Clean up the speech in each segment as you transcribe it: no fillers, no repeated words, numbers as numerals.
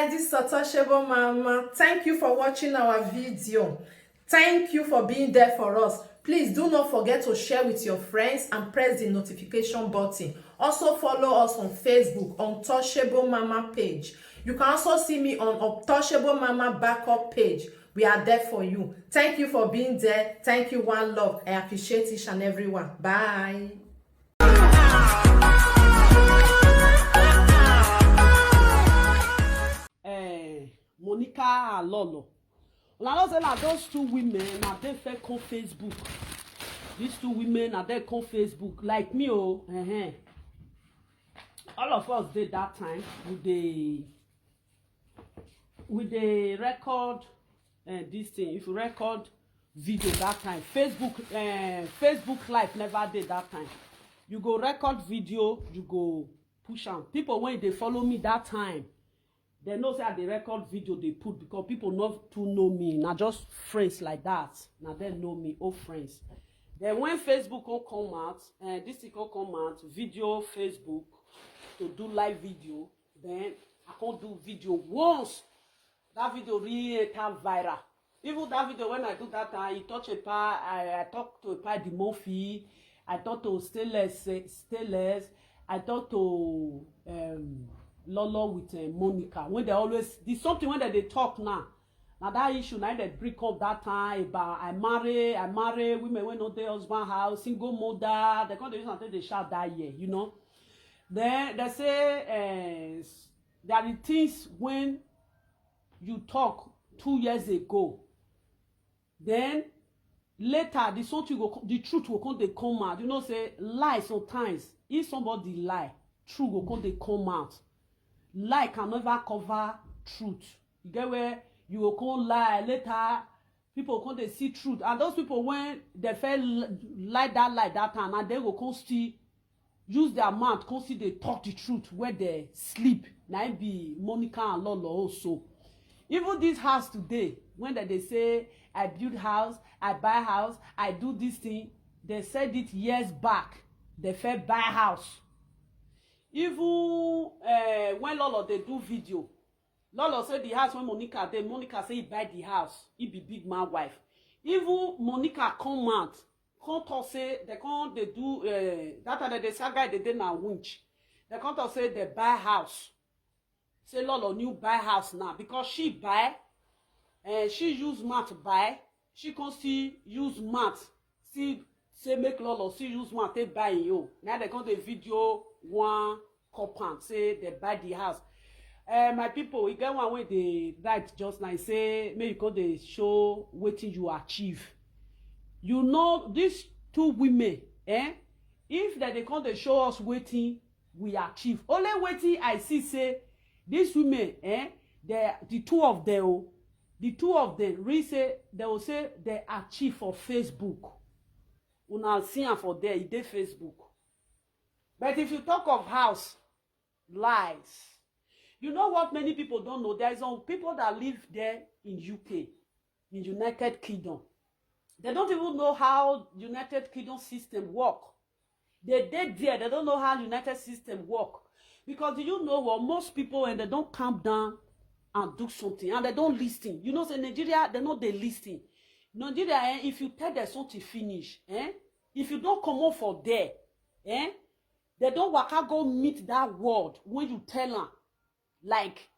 guys, this is Untouchable Mama. Thank you for watching our video. Thank you for being there for us. Please do not forget to share with your friends and press the notification button. Also follow us on Facebook, Untouchable Mama page. You can also see me on Untouchable Mama backup page. We are there for you. Thank you for being there. Thank you, one love. I appreciate each and everyone. Bye. Monica and Lolo. When I say that those two women are they fake on Facebook. These two women are they on Facebook like me. Oh, all of us did that time with the record this thing. If you record video that time, Facebook Live never did that time. You go record video, you go push on. People when they follow me that time, they know say the record video they put because people not to know me, not just friends like that. Now they know me, old friends. Then when Facebook will come out, this thing will come out, video Facebook to do live video. Then I can't do video once. That video really enter viral. Even that video when I do that time, I touch a pa, I talk to a pa the Murphy, I talk to Stainless, I talk to Lolo with Monica. When they always there's something when they talk now. Now that issue now they bring up that time about I marry women when not their husband house, single mother, they can't use until they shout that year, you know. Then they say there are things when you talk 2 years ago. Then later the truth will come out. You know, say lie sometimes. If somebody lie, truth will come out. Lie can never cover truth. You get where you will come lie later, people come they see truth. And those people when they felt like that time, and they will come still use their mouth, come see they talk the truth where they sleep. Now it be Monica and Lolo also. Even this house today, when they say I build house, I buy house, I do this thing, they said it years back. They felt buy house. Even when Lolo they do video, Lolo said the house when Monica say he buy the house, he be big man wife. Even Monica come out, come talk say they do that time the Saga they did na winch. They come talk say they buy house. Say Lolo new buy house now because she buy, she use math buy, she can see use math, see say make Lolo see use math they buy you. Now they come the video one compound say they buy the house. My people, we get one way they write just now say maybe because they show waiting you achieve. You know these two women, if they come they show us waiting we achieve. Only waiting I see say these women, the two of them really say they will say they achieve for Facebook. Una see am for there, they Facebook. But if you talk of house, lies. You know what many people don't know? There is some people that live there in UK, in United Kingdom. They don't even know how United Kingdom system work. They dead there, they don't know how United system work. Because do you know what most people when they don't calm down and do something and they don't listen. You know, say Nigeria, they know they listen. Nigeria, if you tell them something finish, if you don't come up for there, they don't waka go meet that word when you tell them. Like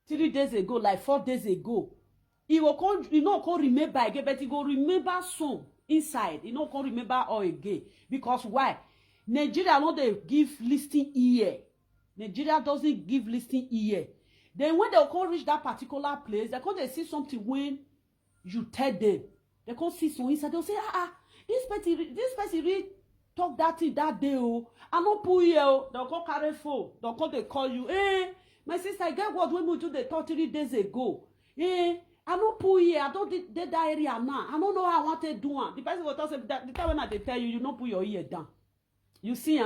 3 days ago, like 4 days ago, he will come, you know, can't remember again, but he go remember some inside. You know, can't remember all again. Because why? Nigeria don't they give listening ear. Nigeria doesn't give listening ear. Then when they come reach that particular place, they come they see something when you tell them. They come see some inside. They'll say, this person really talk that thing that day. Oh, I not pull you. They'll come carry phone. They'll come they call you. My sister, I get what when we do the 3 days ago. I don't pull here. I don't did that area now. I don't know how I want to do it. The person will tell that the time when I tell you, you don't put your ear down. You see,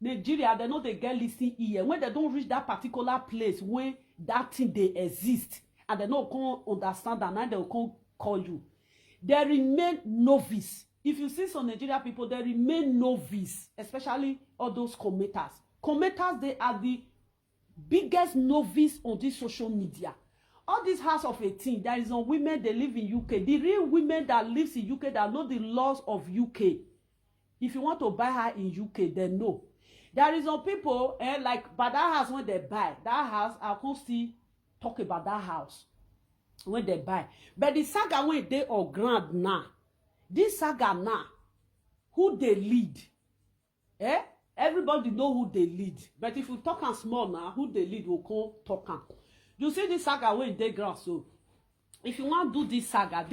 Nigeria, they know they get listening ear. When they don't reach that particular place where that thing they exist, and they don't come understand that now they will come call you. They remain novice. If you see some Nigeria people, they remain novice, especially all those commenters. Commenters, they are the biggest novice on this social media. All this house of 18, there is some women that live in UK. The real women that lives in UK that know the laws of UK. If you want to buy her in UK, then no. There is some people, like, but that house when they buy, that house, I can't still talk about that house when they buy. But the Saga when they are grand now, this Saga now, who they lead, everybody know who they lead. But if you talk and small now, who they lead will come talk and. You see this Saga when they ground. So if you want to do this Saga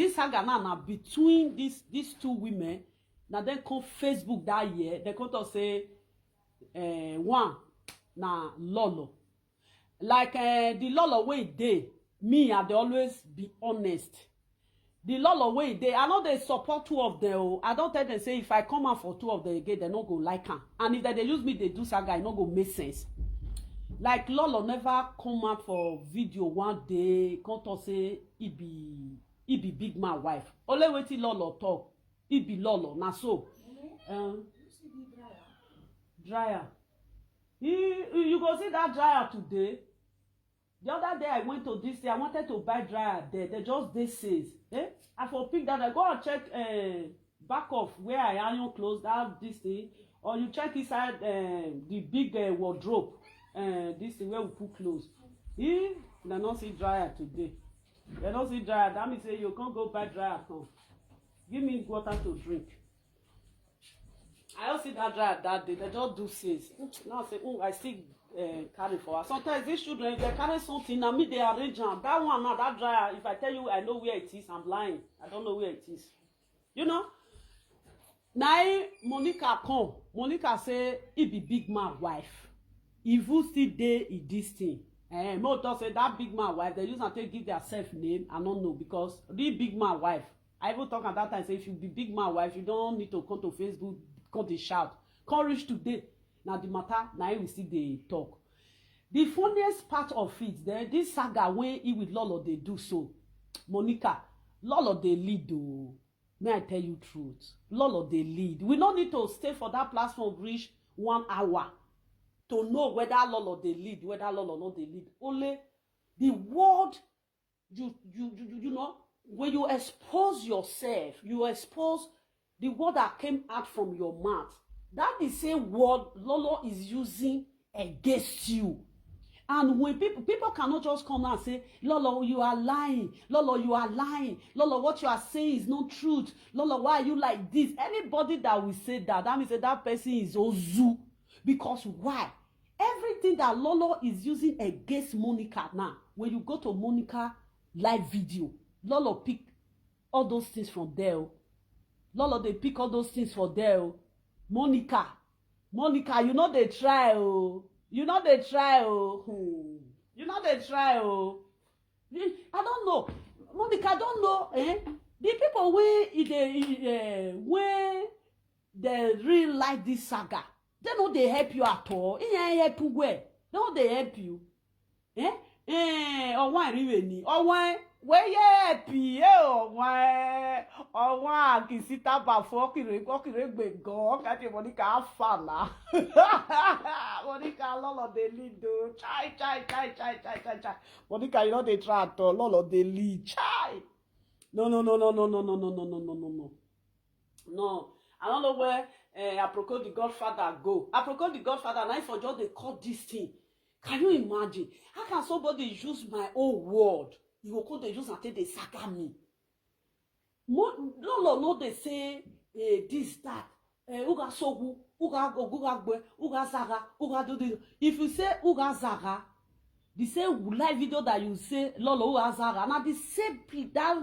now between these two women, now then come Facebook that year, they come to say one na Lolo. Like the Lolo way they me I dey always be honest. The Lolo way they I know they support two of them. I don't tell them say if I come out for two of them again, they not go like them. And if they use me, they do Saga, it not go make sense. Like Lolo never come out for video one day, come to say he be big man wife. Only waiting Lolo talk, he be Lolo. Na so. Dryer. You go see that dryer today. The other day I went to this day, I wanted to buy dryer there. They just they says, I for pick that. I go and check back of where I iron clothes that this thing, or you check inside the big wardrobe. This is where we put clothes. They not see dryer today. They don't see dryer. That means say you can't go buy dryer. Come. Give me water to drink. I don't see that dryer that day. They just do sales. Now I say, I still carry for her. Sometimes these children, if they carry something, now me they arrange them. That one now, that dryer, if I tell you I know where it is, I'm lying. I don't know where it is. You know? Now Monica come. Monica say, he be big man wife. If you still dey in this thing, Motor say that big man wife, they use and take give their self name. I don't know because the big man wife. I even talk at that time say if you be big man wife, you don't need to come to Facebook, come to shout, come reach today. Now the matter, now we see the talk. The funniest part of it, then this Saga when he with Lolo they do so. Monica, Lolo they lead though. May I tell you truth? Lolo they lead. We don't need to stay for that platform reach 1 hour. To know whether Lolo they lead, whether Lolo not they lead. Only the word you know, when you expose yourself, you expose the word that came out from your mouth. That is the same word Lolo is using against you. And when people cannot just come out and say, Lolo, you are lying. Lolo, you are lying. Lolo, what you are saying is not truth. Lolo, why are you like this? Anybody that will say that means that person is Ozu. Because why? Everything that Lolo is using against Monica now, when you go to Monica live video, Lolo pick all those things from there. Lolo, they pick all those things from there. Monica, you know they try. You know they try. You know they try. I don't know. Monica, I don't know. The people when they really like this Saga, they know they help you at all. They help you where? They know they help you. Or why really? Or why? Where you happy? Oh why? Or why? Kisita bafo kire go. Kati Monica fana. Monica Lolo they lead do. Chai. Monica, you know they try at all. Lolo they lead. Chai. No. No. I don't know where Aproko the Godfather go. Aproko the Godfather, and I for just they call this thing. Can you imagine? How can somebody use my own word? You will call the use and take the Saga me. Lolo no they say this, that. Uga sogu, uga gwe, uga zaga, uga do this. If you say uga zaga, the same live video that you say Lolo uga zaga, now the same that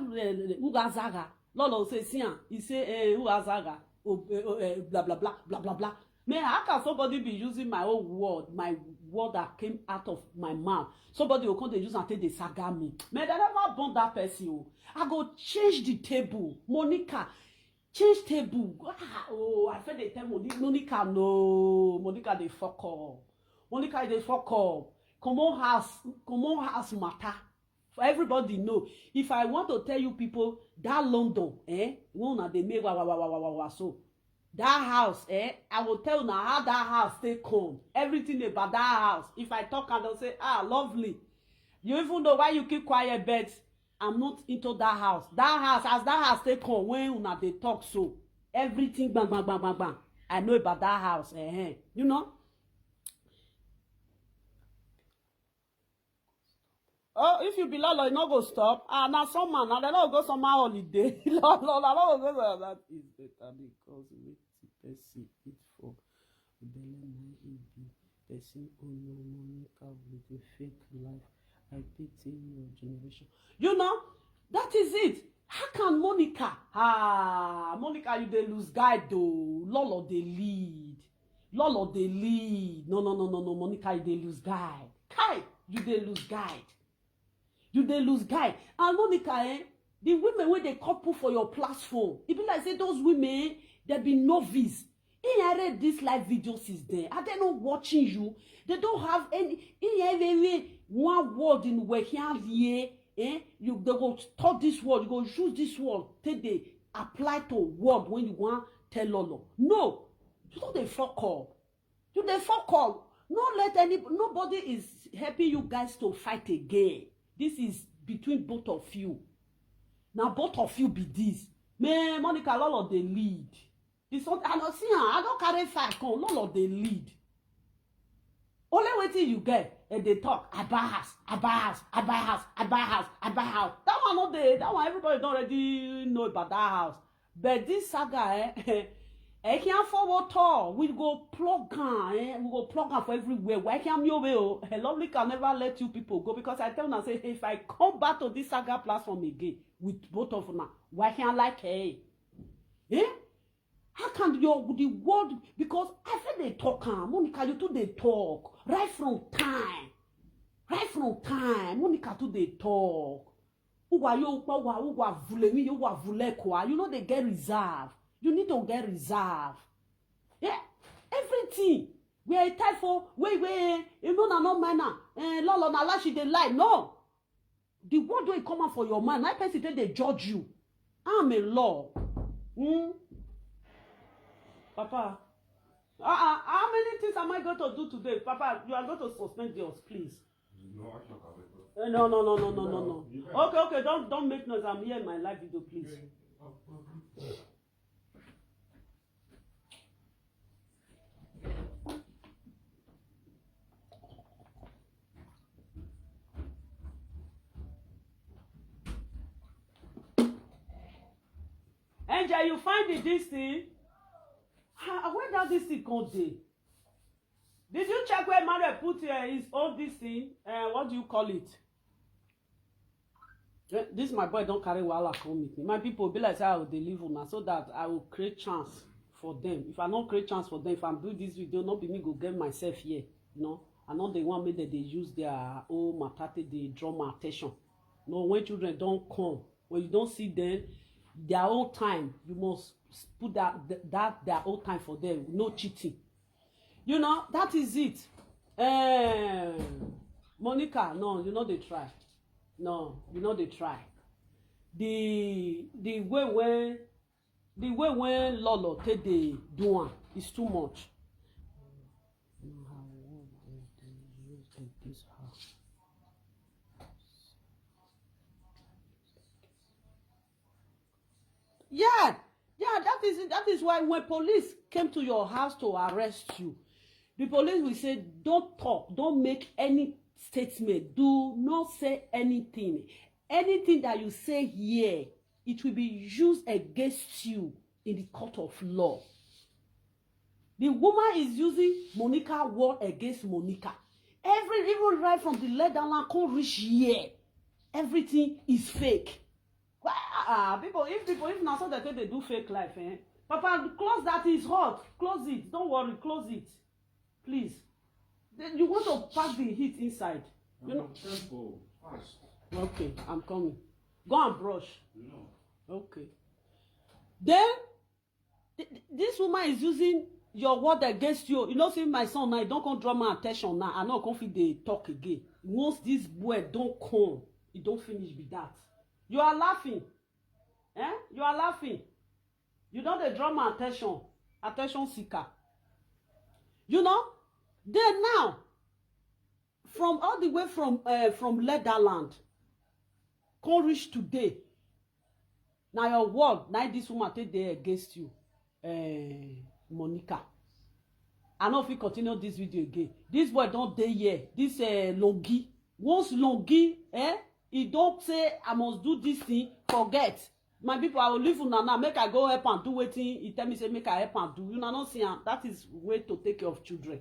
uga zaga. Lolo say sian, he say uga zaga. Blah blah blah blah blah blah. Man, how can somebody be using my own word, my word that came out of my mouth? Somebody will come to use and take the Saga me. Man, they never born that person. I go change the table. Monica, change table. I feel they tell Monica no. Monica they fuck up. Monica they fuck up. Come on house matter. For everybody know. If I want to tell you people that London, one they make so. that house, I will tell you now how that house stay come. Everything about that house. If I talk and they'll say, ah, lovely. You even know why you keep quiet, but I'm not into that house. That house, as that house stay come, when una they talk so, everything bang, bang, bang, bang, bang. I know about that house. You know? Oh, if you be Lolo, you no go stop. Ah, now some man, now they don't go summer holiday. Lolo, I don't go so that is better because we person it for belle na be person Monica with a fake life. I pity your generation. You know, that is it. How can Monica? Ah, Monica, you dey lose guide though. Lolo dey lead. Lolo dey lead. No, Monica, you dey lose guide. Kai, you dey lose guide. You dey lose guide. And Monica, the women wey dey couple for your platform, e be like say those women, they be novice. I read this live video since then. Are they not watching you? They don't have any one word in where here. You they go talk this word, you go use this word, take they apply to word when you want tell Lolo. No, you don't they fuck up. You they fuck up. Nobody is helping you guys to fight again. This is between both of you. Now both of you be this. Man, Monica Lolo they lead. It's not, I don't see her. I don't carry fire. Come, Lolo they lead. Only waiting you get, and they talk. I buy house, I buy house, I buy house, I buy house, I buy house. That one not there. That one everybody don't already know about that house. But this Saga, I can't forward tall. We go plug on, we go plug on for everywhere. Why can't you will? Lovely can never let you people go because I tell them, I say, if I come back to this Saga platform again with both of them, why can't I like hey? How can the word, because I feel they talk, Monica, you too they talk. Right from time. Monica too they talk. You know they get reserved. You need to get reserved. Yeah, everything. We are a type for, wait, you know, no manner. Lolo, na she they lie. No. The word will come out for your mind. My person they judge you. I'm a law. Papa, how many things am I going to do today? Papa, you are going to suspend yours, please. No. Okay, don't make noise. I'm here in my live video, please. Angel, you find this thing? Where does this thing come dey? Did you check where Mario put his own this thing? What do you call it? This my boy don't carry wahala come with me. My people be like say I will deliver now so that I will create chance for them. If I don't create chance for them, if I'm doing this video, not be me go get myself here. You know, I know they want me that they use their own matati, they draw my attention. No, when children don't come, when you don't see them, their own time, you must put that their own time for them. No cheating. You know, that is it. Monica, no, you know they try. No, you know they try. The way when Lolo take the do one is too much. Yeah, that is why when police came to your house to arrest you, the police will say, don't talk, don't make any statement, do not say anything. Anything that you say here, it will be used against you in the court of law. The woman is using Monica word against Monica. Even right from the letter line can't reach here. Everything is fake. If now so that they do fake life, Papa, close that, is hot. Close it. Don't worry, close it. Please. Then you want to pack the heat inside. You know? Fast. Okay, I'm coming. Go and brush. No. Okay. Then this woman is using your word against you. You know, see my son now, don't come draw my attention now. I know confident they talk again. Once this boy don't come, it don't finish with that. You are laughing. You are laughing. You don't draw my attention. attention seeker. You know, then now, from all the way from Leatherland, come reach today. Now your word, now this woman take there against you, Monica. I know if we continue this video again. This boy don't dey here. This Longi. Once Longi, he don't say I must do this thing, forget. My people, I will leave una now. Make I go help and do wetin. He tell me say make I help and do. You know not see am. That is way to take care of children.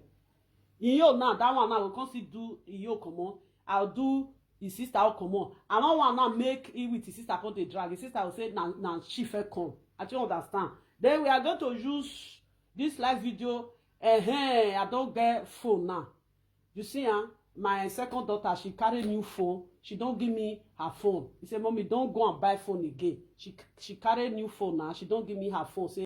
Iyo now, that one now we can still do Iyo come on. I'll do his sister will come on. I don't want now make it with his sister come to drag. His sister will say na she first come. I don't understand. Then we are going to use this live video. I don't get phone now. You see, my second daughter, she carry new phone. She don't give me her phone. He said, "Mommy, don't go and buy phone again." She carry new phone now. She don't give me her phone. Say